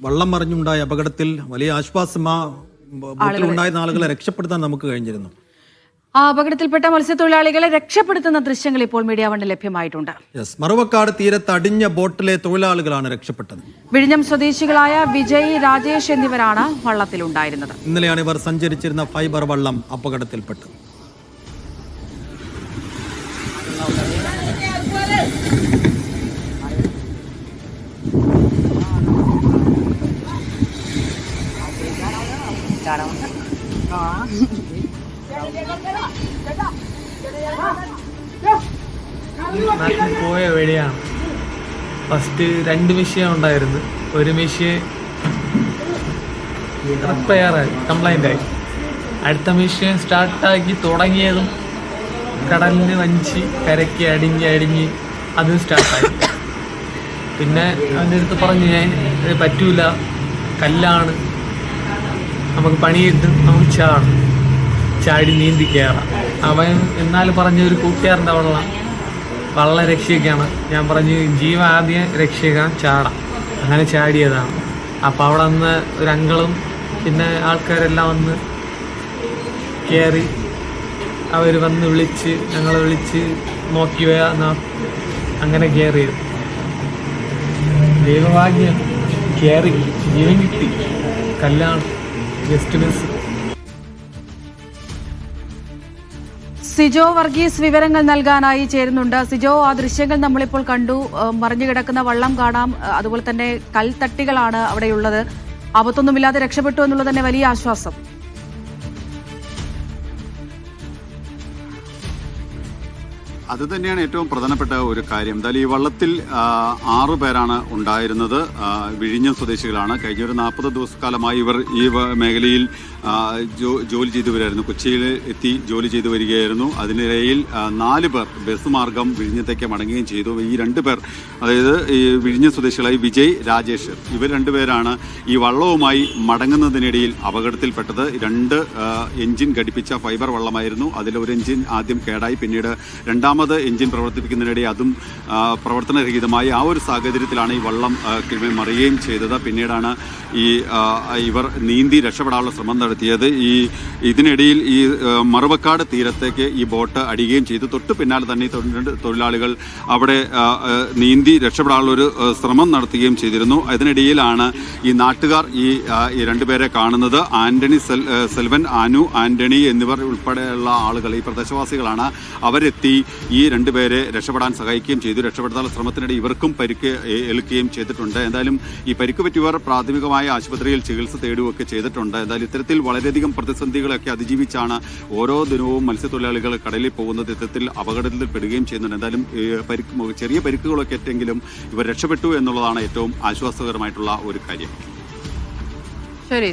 വള്ളം മറിഞ്ഞുണ്ടായ അപകടത്തിൽ വലിയ ബോട്ടിലുണ്ടായിരുന്ന ആളുകളെ രക്ഷപ്പെടുത്താൻ നമുക്ക് കഴിഞ്ഞിരുന്നു. ആ അപകടത്തിൽപ്പെട്ട മത്സ്യത്തൊഴിലാളികളെ രക്ഷപ്പെടുത്തുന്ന ദൃശ്യങ്ങൾ ഇപ്പോൾ മീഡിയ വണ്ണിൽ ലഭ്യമായിട്ടുണ്ട്. മറുവക്കാട് തീരത്ത് അടിഞ്ഞ ബോട്ടിലെ തൊഴിലാളികളാണ് രക്ഷപ്പെട്ടത്. വിഴിഞ്ഞം സ്വദേശികളായ വിജയ്, രാജേഷ് എന്നിവരാണ് വള്ളത്തിലുണ്ടായിരുന്നത്. ഇന്നലെയാണ് ഇവർ സഞ്ചരിച്ചിരുന്ന ഫൈബർ വള്ളം അപകടത്തിൽപ്പെട്ടത്. നാട്ടിൽ പോയ വഴിയാണ്. ഫസ്റ്റ് 2 മെഷീൻ ഉണ്ടായിരുന്നു. ഒരു മെഷീൻ റിപ്പയറായി, കംപ്ലൈൻ്റ് ആയി. അടുത്ത മെഷീൻ സ്റ്റാർട്ടാക്കി തുടങ്ങിയതും കടലിന് വഞ്ചി കരയ്ക്ക് അടിഞ്ഞ് അതും സ്റ്റാർട്ടായി. പിന്നെ അവൻ്റെ അടുത്ത് പറഞ്ഞു, ഞാൻ പറ്റൂല, കല്ലാണ്, നമുക്ക് പണി കിട്ടും, നമുക്ക് ചാടി നീന്തി കയറാം. അവൻ എന്നാൽ പറഞ്ഞ ഒരു കൂട്ടുകാരൻ്റെ വള്ളം രക്ഷിക്കാണ്. ഞാൻ പറഞ്ഞു, ജീവ ആദ്യം രക്ഷിക്കാൻ ചാടാം. അങ്ങനെ ചാടിയതാണ്. അപ്പോൾ അവിടെ നിന്ന് ഒരു അങ്കിളും പിന്നെ ആൾക്കാരെല്ലാം വന്ന് കയറി. അവർ വന്ന് ഞങ്ങളെ വിളിച്ച് നോക്കി അങ്ങനെ കയറി. ദൈവഭാഗ്യം, കയറി ജീവൻ കിട്ടി. കല്ലാണ്, ജസ്റ്റ് മിസ്. സിജോ വർഗീസ് വിവരങ്ങൾ നൽകാനായി ചേരുന്നുണ്ട്. സിജോ, ആ ദൃശ്യങ്ങൾ നമ്മളിപ്പോൾ കണ്ടു. മറിഞ്ഞു കിടക്കുന്ന വള്ളം കാണാം. അതുപോലെ തന്നെ കൽത്തട്ടികളാണ് അവിടെയുള്ളത്. ആപത്തൊന്നുമില്ലാതെ രക്ഷപ്പെട്ടു എന്നുള്ളത് തന്നെ വലിയ ആശ്വാസം. അത് തന്നെയാണ് ഏറ്റവും പ്രധാനപ്പെട്ട ഒരു കാര്യം. എന്തായാലും ഈ വള്ളത്തിൽ 6 പേരാണ് ഉണ്ടായിരുന്നത്. വിഴിഞ്ഞം സ്വദേശികളാണ്. കഴിഞ്ഞ ഒരു 40 ദിവസക്കാലമായി ഇവർ ഈ മേഖലയിൽ ജോലി ചെയ്തു വരികയായിരുന്നു. കൊച്ചിയിൽ എത്തി ജോലി ചെയ്തു വരികയായിരുന്നു. അതിനിടയിൽ 4 പേർ ബസ് മാർഗം വിഴിഞ്ഞത്തേക്ക് മടങ്ങുകയും ചെയ്തു. ഈ 2 പേർ, അതായത് ഈ വിഴിഞ്ഞം സ്വദേശികളായി വിജയ്, രാജേഷ്, ഇവർ 2 പേരാണ് ഈ വള്ളവുമായി മടങ്ങുന്നതിനിടയിൽ അപകടത്തിൽപ്പെട്ടത്. 2 എഞ്ചിൻ ഘടിപ്പിച്ച ഫൈബർ വള്ളമായിരുന്നു. അതിലൊരു എഞ്ചിൻ ആദ്യം കേടായി. പിന്നീട് രണ്ടാമത് എഞ്ചിൻ പ്രവർത്തിപ്പിക്കുന്നതിനിടെ അതും പ്രവർത്തനരഹിതമായി. ആ ഒരു സാഹചര്യത്തിലാണ് ഈ വള്ളം മറിയുകയും ചെയ്തത്. പിന്നീടാണ് ഇവർ നീന്തി രക്ഷപ്പെടാനുള്ള ശ്രമം നടത്തിയത്. ഇതിനിടയിൽ ഈ മറുവക്കാട് തീരത്തേക്ക് ഈ ബോട്ട് അടിയുകയും ചെയ്തു. തൊട്ട് പിന്നാലെ തന്നെ തൊഴിലാളികൾ അവിടെ നീന്തി രക്ഷപ്പെടാനുള്ള ഒരു ശ്രമം നടത്തുകയും ചെയ്തിരുന്നു. അതിനിടയിലാണ് ഈ നാട്ടുകാർ ഈ 2 പേരെ കാണുന്നത്. ആന്റണി, സെൽവൻ, അനു, ആന്റണി എന്നിവർ ഉൾപ്പെടെയുള്ള ആളുകൾ, ഈ പ്രദേശവാസികളാണ്. അവരെത്തി ഈ 2 പേരെ രക്ഷപ്പെടാൻ സഹായിക്കുകയും ചെയ്തു. രക്ഷപ്പെടുത്താനുള്ള ശ്രമത്തിനിടെ ഇവർക്കും പരിക്ക് ഏൽക്കുകയും ചെയ്തിട്ടുണ്ട്. എന്തായാലും ഈ പരിക്ക് പറ്റിയവർ പ്രാഥമികമായ ആശുപത്രിയിൽ ചികിത്സ തേടുകയൊക്കെ ചെയ്തിട്ടുണ്ട്. എന്തായാലും ഇത്തരത്തിൽ വളരെയധികം പ്രതിസന്ധികളൊക്കെ അതിജീവിച്ചാണ് ഓരോ ദിനവും മത്സ്യത്തൊഴിലാളികൾ കടലിൽ പോകുന്നത്. ഇത്തരത്തിൽ അപകടത്തിൽ പെടുകയും ചെയ്യുന്നുണ്ട്. എന്തായാലും ചെറിയ പരിക്കുകളൊക്കെ ഏറ്റെങ്കിലും ഇവർ രക്ഷപ്പെട്ടു എന്നുള്ളതാണ് ഏറ്റവും ആശ്വാസകരമായിട്ടുള്ള ഒരു കാര്യം. ശരി.